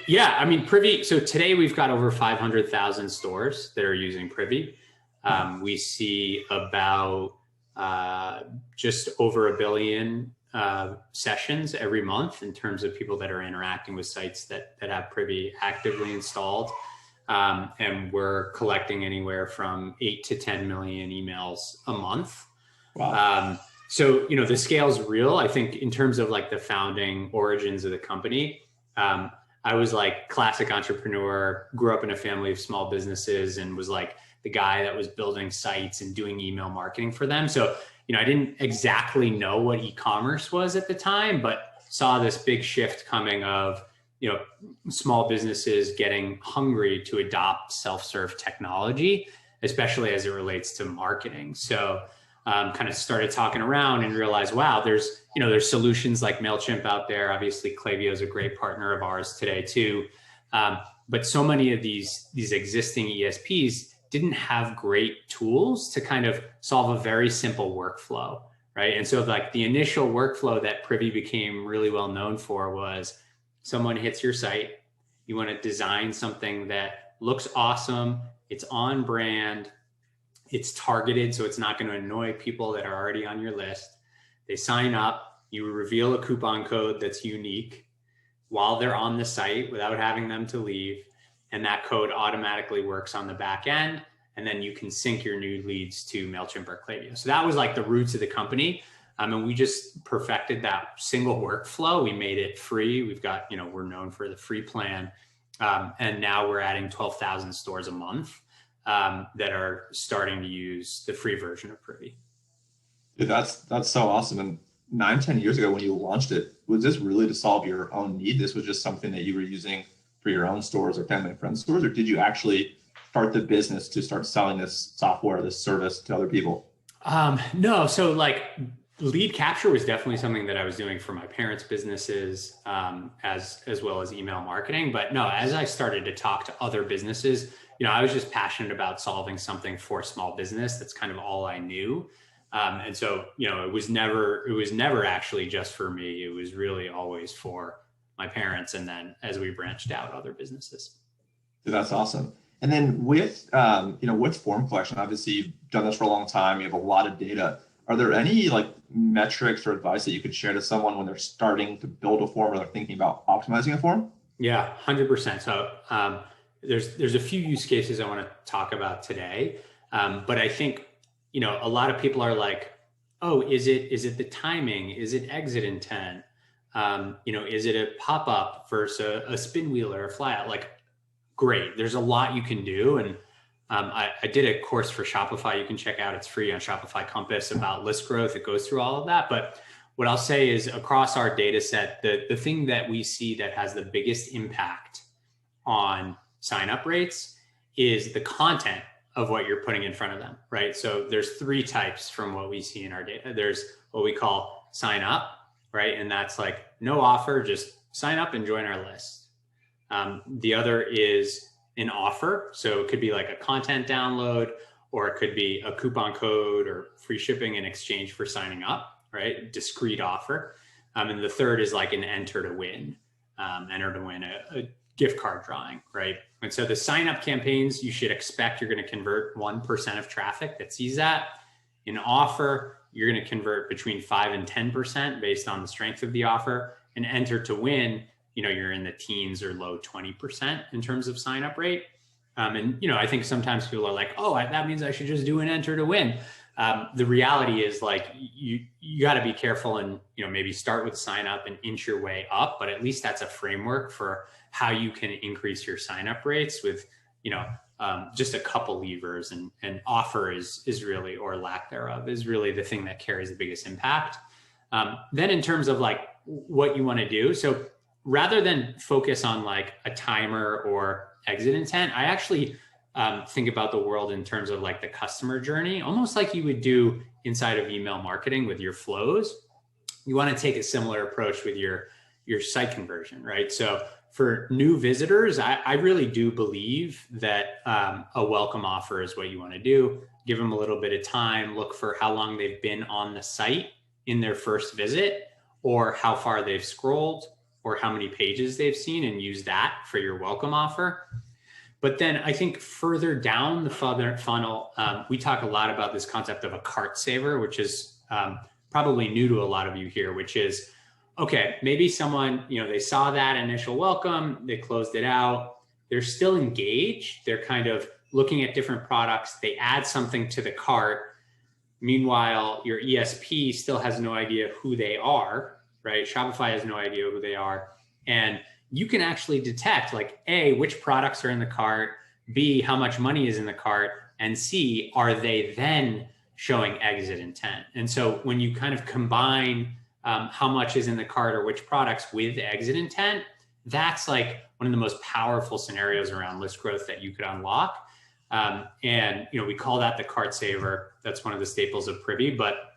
Yeah, I mean, Privy. So today we've got over 500,000 stores that are using Privy. We see about just over 1 billion sessions every month in terms of people that are interacting with sites that have Privy actively installed. And we're collecting anywhere from 8 to 10 million emails a month. Wow. So, the scale is real. I think in terms of like the founding origins of the company, I was like classic entrepreneur, grew up in a family of small businesses and was like the guy that was building sites and doing email marketing for them. So, I didn't exactly know what e-commerce was at the time, but saw this big shift coming of, small businesses getting hungry to adopt self-serve technology, especially as it relates to marketing. So kind of started talking around and realized, wow, there's solutions like MailChimp out there. Obviously, Klaviyo is a great partner of ours today too. But so many of these existing ESPs didn't have great tools to kind of solve a very simple workflow, right? And so like the initial workflow that Privy became really well known for was someone hits your site, you want to design something that looks awesome, it's on brand, it's targeted, so it's not going to annoy people that are already on your list. They sign up, you reveal a coupon code that's unique while they're on the site without having them to leave. And that code automatically works on the back end. And then you can sync your new leads to MailChimp or Klaviyo. So that was like the roots of the company. And we just perfected that single workflow. We made it free. We've got, we're known for the free plan. And now we're adding 12,000 stores a month that are starting to use the free version of Privy. Dude, that's so awesome. And 9-10 years ago when you launched it, was this really to solve your own need? This was just something that you were using for your own stores or family and friends stores, or did you actually start the business to start selling this software, this service to other people? No. So like lead capture was definitely something that I was doing for my parents' businesses, as well as email marketing. But no, as I started to talk to other businesses, I was just passionate about solving something for small business. That's kind of all I knew. And so, it was never actually just for me. It was really always for my parents. And then as we branched out, other businesses. That's awesome. And then with form collection, obviously you've done this for a long time. You have a lot of data. Are there any like metrics or advice that you could share to someone when they're starting to build a form or they're thinking about optimizing a form? Yeah, 100%. So there's a few use cases I want to talk about today. But I think, a lot of people are like, oh, is it the timing? Is it exit intent? Is it a pop-up versus a spin wheel or a flyout? Like, great. There's a lot you can do. And I did a course for Shopify. You can check out, it's free on Shopify Compass about list growth. It goes through all of that. But what I'll say is across our data set, the thing that we see that has the biggest impact on sign-up rates is the content of what you're putting in front of them, right? So there's 3 types from what we see in our data. There's what we call sign up, right? And that's like no offer, just sign up and join our list. The other is an offer. So it could be like a content download, or it could be a coupon code or free shipping in exchange for signing up, right? Discrete offer. And the third is like an enter to win a gift card drawing, right? And so the sign up campaigns, you should expect you're going to convert 1% of traffic that sees that. In offer, you're going to convert between 5 and 10% based on the strength of the offer. And enter to win, you're in the teens or low 20% in terms of sign up rate. And I think sometimes people are like, oh, that means I should just do an enter to win. The reality is like you got to be careful and maybe start with sign up and inch your way up, but at least that's a framework for how you can increase your sign up rates with just a couple levers, and offer is really, or lack thereof, is really the thing that carries the biggest impact. Then in terms of like what you want to do, so rather than focus on like a timer or exit intent, I actually think about the world in terms of like the customer journey, almost like you would do inside of email marketing with your flows. You want to take a similar approach with your site conversion, right? So for new visitors, I really do believe that a welcome offer is what you want to do. Give them a little bit of time, look for how long they've been on the site in their first visit, or how far they've scrolled, or how many pages they've seen and use that for your welcome offer. But then I think further down the funnel, we talk a lot about this concept of a cart saver, which is probably new to a lot of you here, which is, okay, maybe someone, they saw that initial welcome, they closed it out, they're still engaged, they're kind of looking at different products, they add something to the cart. Meanwhile, your ESP still has no idea who they are, right? Shopify has no idea who they are. And you can actually detect, like, A, which products are in the cart, B, how much money is in the cart, and C, are they then showing exit intent? And so when you kind of combine how much is in the cart or which products with exit intent, that's like one of the most powerful scenarios around list growth that you could unlock. And we call that the cart saver. That's one of the staples of Privy, but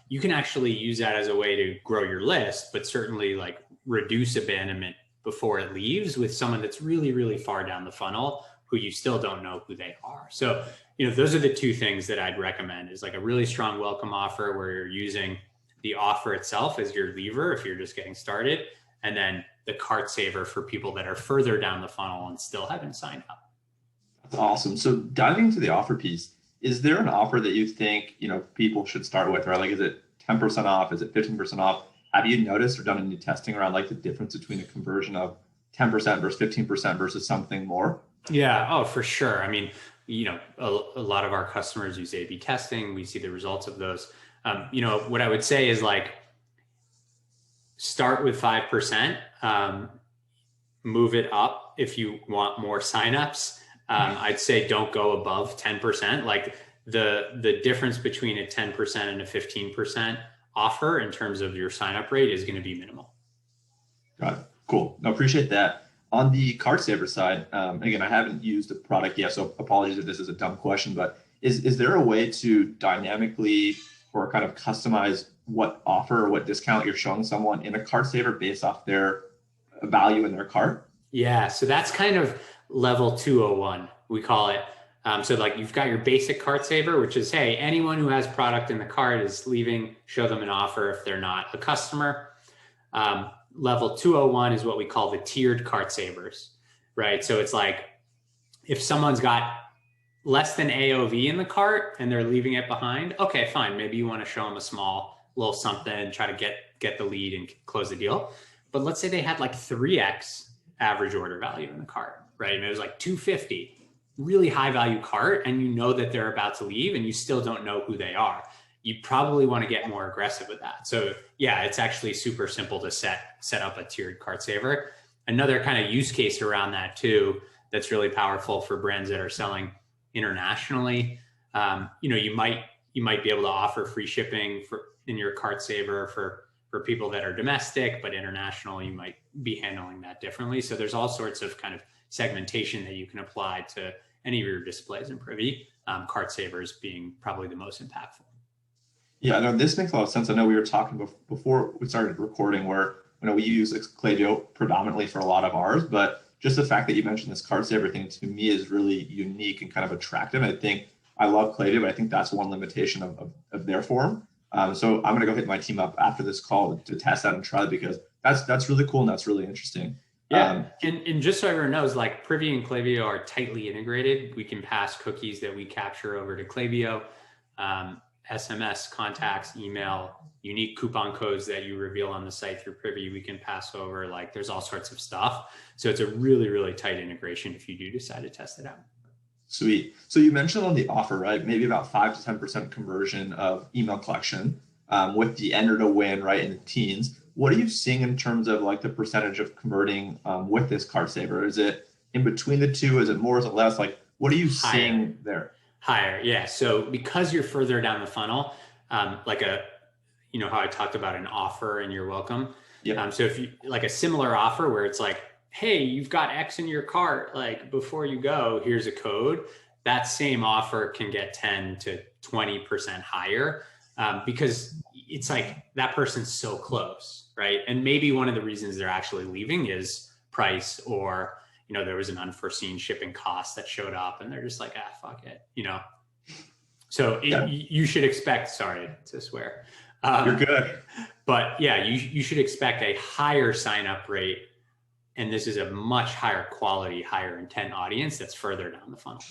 you can actually use that as a way to grow your list, but certainly like reduce abandonment before it leaves with someone that's really, really far down the funnel who you still don't know who they are. So, those are the two things that I'd recommend, is like a really strong welcome offer where you're using the offer itself as your lever if you're just getting started, and then the cart saver for people that are further down the funnel and still haven't signed up. That's awesome. So diving into the offer piece, is there an offer that you think, people should start with, right? Like, is it 10% off? Is it 15% off? Have you noticed or done any testing around like the difference between a conversion of 10% versus 15% versus something more? Yeah. Oh, for sure. I mean, a lot of our customers use A/B testing. We see the results of those. What I would say is, like, start with 5%, move it up if you want more signups. I'd say don't go above 10%. Like, the difference between a 10% and a 15% offer in terms of your sign up rate is going to be minimal. Got it. Cool. No, appreciate that. On the cart saver side, again, I haven't used the product yet, so apologies if this is a dumb question, but is there a way to dynamically or kind of customize what offer or what discount you're showing someone in a cart saver based off their value in their cart? Yeah. So that's kind of level 201, we call it. So like, you've got your basic cart saver, which is, hey, anyone who has product in the cart is leaving, show them an offer if they're not a customer. Level 201 is what we call the tiered cart savers, right? So it's like, if someone's got less than AOV in the cart and they're leaving it behind, okay, fine. Maybe you want to show them a small little something, try to get the lead and close the deal. But let's say they had like 3x average order value in the cart, right? And it was like 250. Really high value cart, and you know that they're about to leave and you still don't know who they are. You probably want to get more aggressive with that. So yeah, it's actually super simple to set up a tiered cart saver. Another kind of use case around that too, that's really powerful for brands that are selling internationally. You might be able to offer free shipping in your cart saver for people that are domestic, but international, you might be handling that differently. So there's all sorts of kind of segmentation that you can apply to any of your displays in Privy, cart savers being probably the most impactful. Yeah, no, this makes a lot of sense. I know we were talking before we started recording where we use Klaviyo predominantly for a lot of ours, but just the fact that you mentioned this cart saver thing to me is really unique and kind of attractive. I think I love Klaviyo, but I think that's one limitation of their form. So I'm going to go hit my team up after this call to test that and try it, because that's really cool and that's really interesting. Yeah, and just so everyone knows, like, Privy and Klaviyo are tightly integrated. We can pass cookies that we capture over to Klaviyo, SMS, contacts, email, unique coupon codes that you reveal on the site through Privy, we can pass over. Like, there's all sorts of stuff. So it's a really, really tight integration if you do decide to test it out. Sweet. So you mentioned on the offer, right? Maybe about 5 to 10% conversion of email collection with the enter to win, right, in the teens. What are you seeing in terms of like the percentage of converting with this cart saver? Is it in between the two? Is it more? Is it less? Like, what are you seeing there? Higher, yeah. So because you're further down the funnel, like how I talked about an offer and you're welcome. Yeah. So if you like a similar offer where it's like, hey, you've got X in your cart, like, before you go, here's a code. That same offer can get 10 to 20% higher because it's like that person's so close, right? And maybe one of the reasons they're actually leaving is price, or there was an unforeseen shipping cost that showed up and they're just like, fuck it, So you should expect, sorry to swear. You're good. But yeah, you should expect a higher sign up rate. And this is a much higher quality, higher intent audience that's further down the funnel.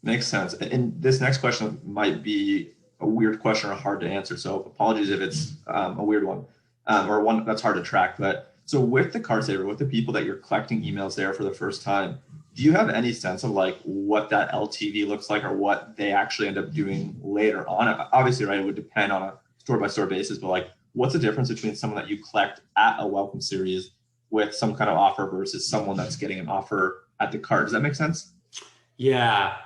Makes sense. And this next question might be a weird question or hard to answer. So apologies if it's a weird one or one that's hard to track. But so with the card saver, with the people that you're collecting emails there for the first time, do you have any sense of like what that LTV looks like or what they actually end up doing later on? Obviously, right, it would depend on a store by store basis, but like what's the difference between someone that you collect at a welcome series with some kind of offer versus someone that's getting an offer at the card? Does that make sense? Yeah.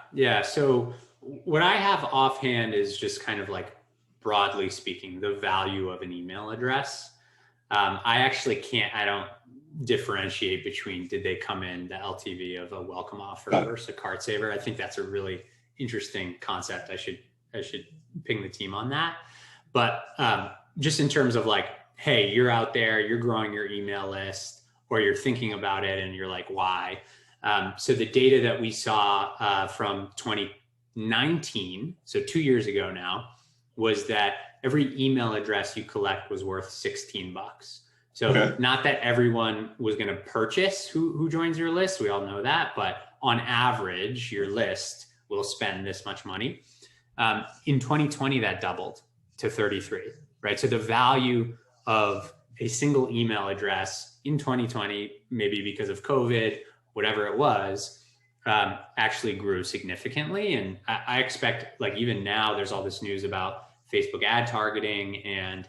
So what I have offhand is just kind of like broadly speaking, the value of an email address. I don't differentiate between did they come in the LTV of a welcome offer versus a card saver. I think that's a really interesting concept. I should ping the team on that. But just in terms of like, hey, you're out there, you're growing your email list, or you're thinking about it and you're like, why? So the data that we saw from 2019, so 2 years ago now, was that every email address you collect was worth $16. So Not that everyone was going to purchase who joins your list. We all know that. But on average, your list will spend this much money. In 2020, that doubled to 33, right? So the value of a single email address in 2020, maybe because of COVID, whatever it was, actually grew significantly. And I expect, like even now, there's all this news about Facebook ad targeting and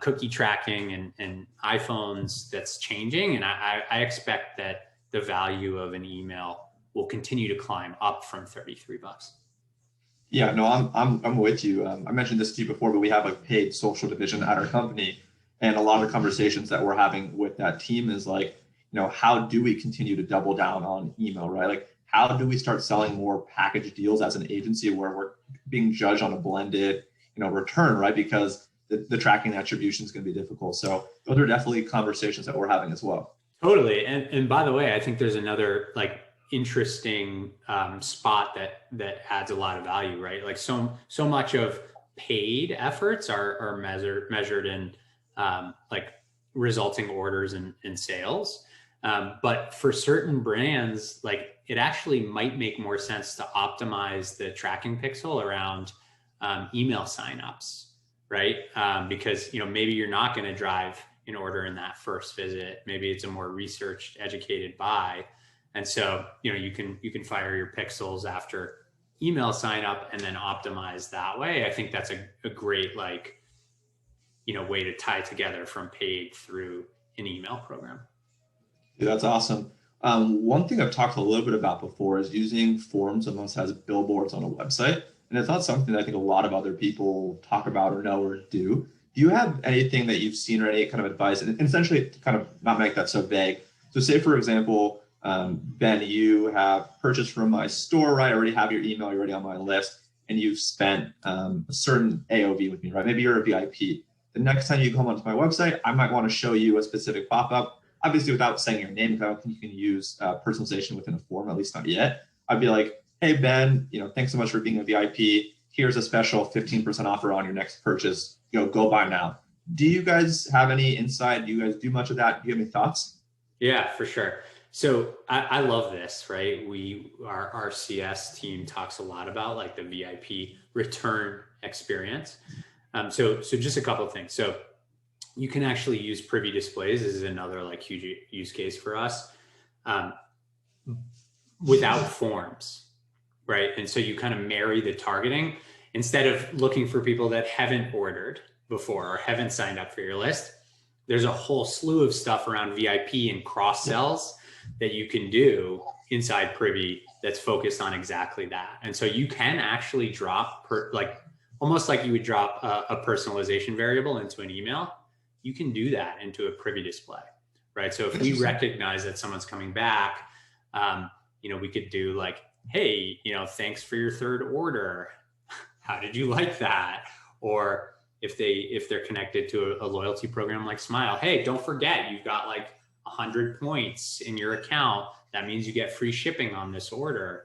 cookie tracking and iPhones that's changing. And I expect that the value of an email will continue to climb up from $33. Yeah, no, I'm with you. I mentioned this to you before, but we have a paid social division at our company. And a lot of the conversations that we're having with that team is like, how do we continue to double down on email, right? Like, how do we start selling more package deals as an agency where we're being judged on a blended, return, right? Because the tracking attribution is going to be difficult. So those are definitely conversations that we're having as well. Totally. And by the way, I think there's another like interesting spot that adds a lot of value, right? Like so much of paid efforts are measured in like resulting orders and sales. But for certain brands, like it actually might make more sense to optimize the tracking pixel around email signups, right? Because maybe you're not going to drive an order in that first visit. Maybe it's a more researched, educated buy, and so you can fire your pixels after email sign up and then optimize that way. I think that's a great way to tie together from paid through an email program. Yeah, that's awesome. One thing I've talked a little bit about before is using forms almost as billboards on a website. And it's not something that I think a lot of other people talk about or know or do. Do you have anything that you've seen or any kind of advice? And essentially, to kind of not make that so vague. So say, for example, Ben, you have purchased from my store, right? I already have your email, you're already on my list, and you've spent a certain AOV with me, right? Maybe you're a VIP. The next time you come onto my website, I might want to show you a specific pop-up. Obviously, without saying your name, I don't think you can use personalization within a form, at least not yet. I'd be like, hey, Ben, thanks so much for being a VIP. Here's a special 15% offer on your next purchase. Go buy now. Do you guys have any insight? Do you guys do much of that? Do you have any thoughts? Yeah, for sure. So I love this, right? Our CS team talks a lot about like the VIP return experience. So just a couple of things. So you can actually use Privy displays. This is another like huge use case for us without forms, right? And so you kind of marry the targeting instead of looking for people that haven't ordered before or haven't signed up for your list. There's a whole slew of stuff around VIP and cross sells that you can do inside Privy that's focused on exactly that. And so you can actually drop almost like you would drop a personalization variable into an email. You can do that into a Privy display, right? So if we recognize that someone's coming back, we could do like, hey, thanks for your third order. How did you like that? Or if they're connected to a loyalty program like Smile, hey, don't forget, you've got like 100 points in your account. That means you get free shipping on this order.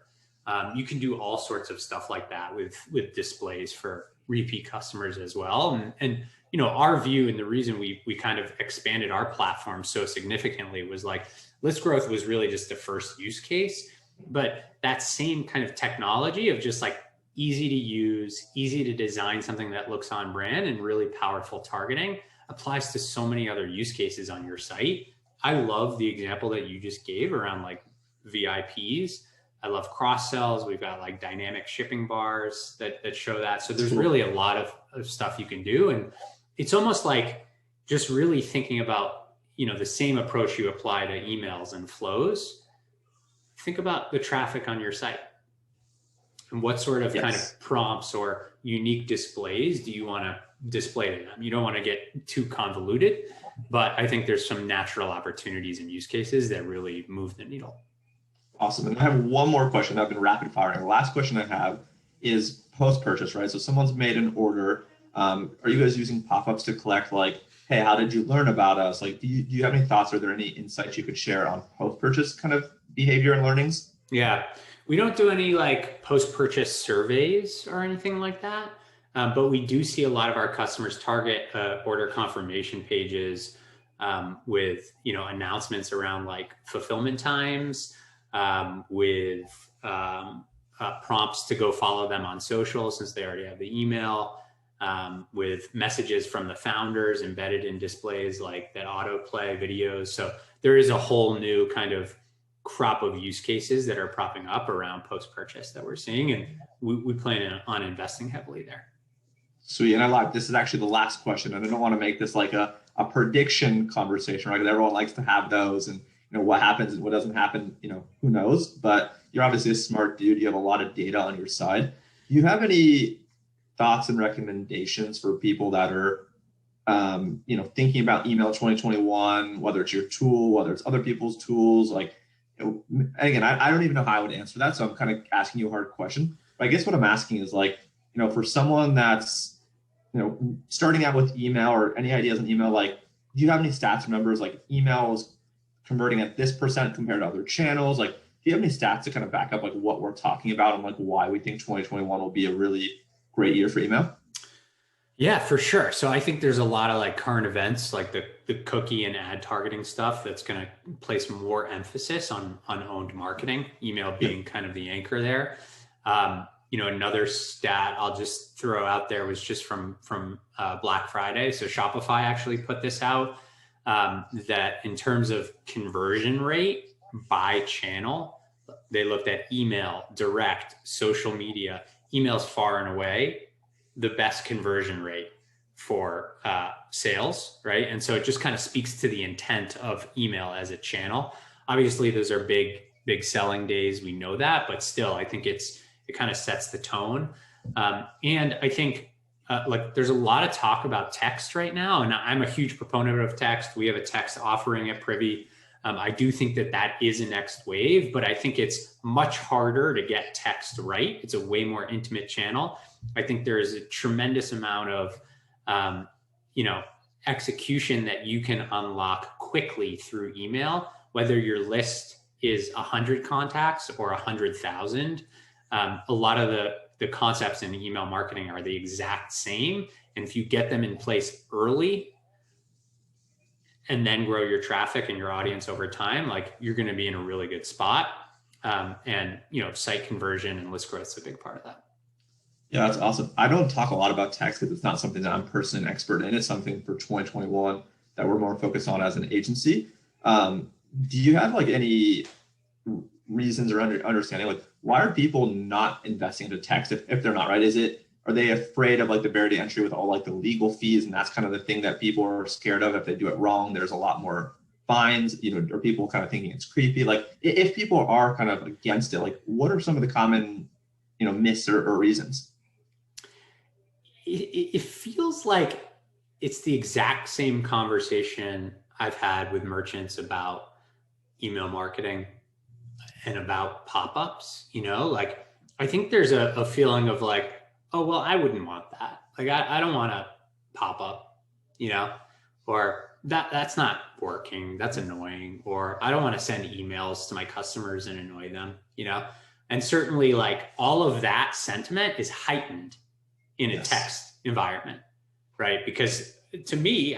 You can do all sorts of stuff like that with displays for repeat customers as well. And our view and the reason we kind of expanded our platform so significantly was like list growth was really just the first use case, but that same kind of technology of just like easy to use, easy to design something that looks on brand and really powerful targeting applies to so many other use cases on your site. I love the example that you just gave around like VIPs. I love cross sells. We've got like dynamic shipping bars that show that. So there's really a lot of stuff you can do. And it's almost like just really thinking about, the same approach you apply to emails and flows. Think about the traffic on your site and what sort of kind of prompts or unique displays do you want to display to them? You don't want to get too convoluted, but I think there's some natural opportunities and use cases that really move the needle. Awesome. And I have one more question. I've been rapid firing. The last question I have is post-purchase, right? So someone's made an order. Are you guys using pop-ups to collect like, hey, how did you learn about us? Like, do you have any thoughts? Are there any insights you could share on post-purchase kind of behavior and learnings? Yeah, we don't do any like post-purchase surveys or anything like that. But we do see a lot of our customers target order confirmation pages with, announcements around like fulfillment times, with prompts to go follow them on social since they already have the email, with messages from the founders embedded in displays like that autoplay videos. So there is a whole new kind of crop of use cases that are propping up around post-purchase that we're seeing. And we plan on investing heavily there. Sweet. And I lied. This is actually the last question. And I don't want to make this like a prediction conversation, right? Because everyone likes to have those and what happens and what doesn't happen, who knows? But you're obviously a smart dude. You have a lot of data on your side. Do you have any thoughts and recommendations for people that are, thinking about email 2021, whether it's your tool, whether it's other people's tools? Like, again, I don't even know how I would answer that. So I'm kind of asking you a hard question. But I guess what I'm asking is like, for someone that's, starting out with email or any ideas on email, like, do you have any stats or numbers like emails converting at this % compared to other channels? Like, do you have any stats to kind of back up like what we're talking about and like why we think 2021 will be a really great year for email? Yeah, for sure. So I think there's a lot of like current events, like the cookie and ad targeting stuff that's going to place more emphasis on owned marketing, email being kind of the anchor there. Another stat I'll just throw out there was just from Black Friday. So Shopify actually put this out, that in terms of conversion rate by channel, they looked at email, direct, social media. Email's far and away the best conversion rate for sales, right? And so it just kind of speaks to the intent of email as a channel. Obviously, those are big selling days. We know that, but still, I think it kind of sets the tone. And I think there's a lot of talk about text right now, and I'm a huge proponent of text. We have a text offering at Privy. I do think that is a next wave, but I think it's much harder to get text right. It's a way more intimate channel. I think there is a tremendous amount of, execution that you can unlock quickly through email, whether your list is 100 contacts or 100,000. A lot of the concepts in email marketing are the exact same. And if you get them in place early and then grow your traffic and your audience over time, like you're going to be in a really good spot. And site conversion and list growth is a big part of that. Yeah, that's awesome. I don't talk a lot about text because it's not something that I'm personally an expert in. It's something for 2021 that we're more focused on as an agency. Do you have like any reasons or understanding, like why are people not investing into text if they're not, right? Are they afraid of like the barrier to entry with all like the legal fees? And that's kind of the thing that people are scared of. If they do it wrong, there's a lot more fines, or people kind of thinking it's creepy. Like if people are kind of against it, like what are some of the common, myths or reasons? It feels like it's the exact same conversation I've had with merchants about email marketing and about pop-ups, like I think there's a feeling of like, oh, well, I wouldn't want that. Like, I don't want to pop up, or that's not working. That's annoying. Or I don't want to send emails to my customers and annoy them, and certainly like all of that sentiment is heightened in a text environment, right? Because to me,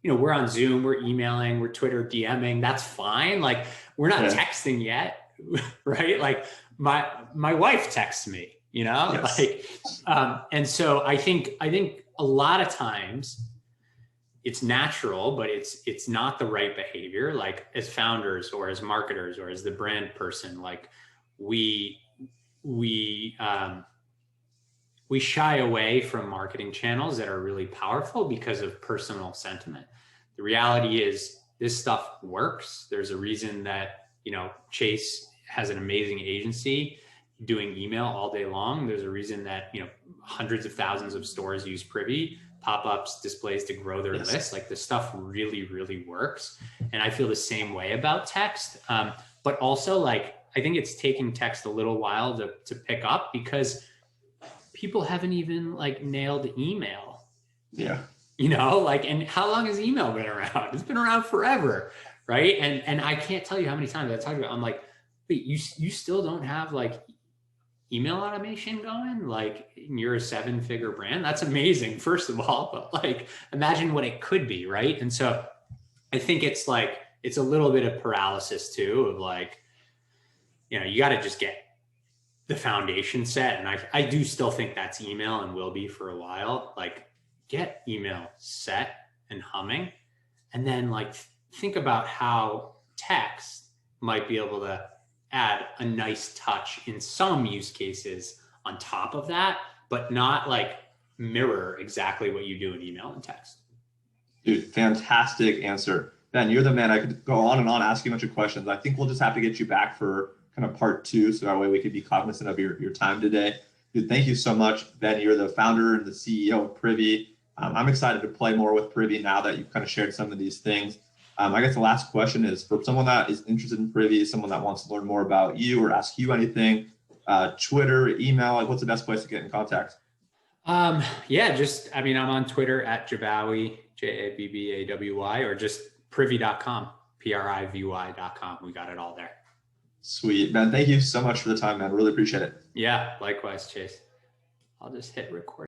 we're on Zoom, we're emailing, we're Twitter DMing. That's fine. Like we're not texting yet, right? Like my wife texts me, Yes. and so I think a lot of times it's natural, but it's not the right behavior. Like as founders or as marketers or as the brand person, like we shy away from marketing channels that are really powerful because of personal sentiment. The reality is this stuff works. There's a reason that, Chase has an amazing agency doing email all day long. There's a reason that, hundreds of thousands of stores use Privy, pop-ups, displays to grow their list. Like this stuff really, really works. And I feel the same way about text. But also like, I think it's taking text a little while to pick up because people haven't even like nailed email. Yeah. And how long has email been around? It's been around forever. Right. And I can't tell you how many times I talk about, I'm like, wait, you still don't have like email automation going? Like you're a 7-figure brand. That's amazing. First of all, but like, imagine what it could be. Right. And so I think it's like, it's a little bit of paralysis too, of like, you got to just get the foundation set. And I do still think that's email and will be for a while. Like get email set and humming. And then like think about how text might be able to add a nice touch in some use cases on top of that, but not like mirror exactly what you do in email and text. Dude, fantastic answer. Ben, you're the man. I could go on and on, ask you a bunch of questions. I think we'll just have to get you back for kind of part 2. So that way we could be cognizant of your time today. Dude, thank you so much. Ben, you're the founder and the CEO of Privy. I'm excited to play more with Privy now that you've kind of shared some of these things. I guess the last question is for someone that is interested in Privy, someone that wants to learn more about you or ask you anything, Twitter, email, like what's the best place to get in contact? I'm on Twitter at Jabbawy, Jabbawy, or just privy.com, privy.com. We got it all there. Sweet. Ben, thank you so much for the time, man. Really appreciate it. Yeah, likewise, Chase. I'll just hit record.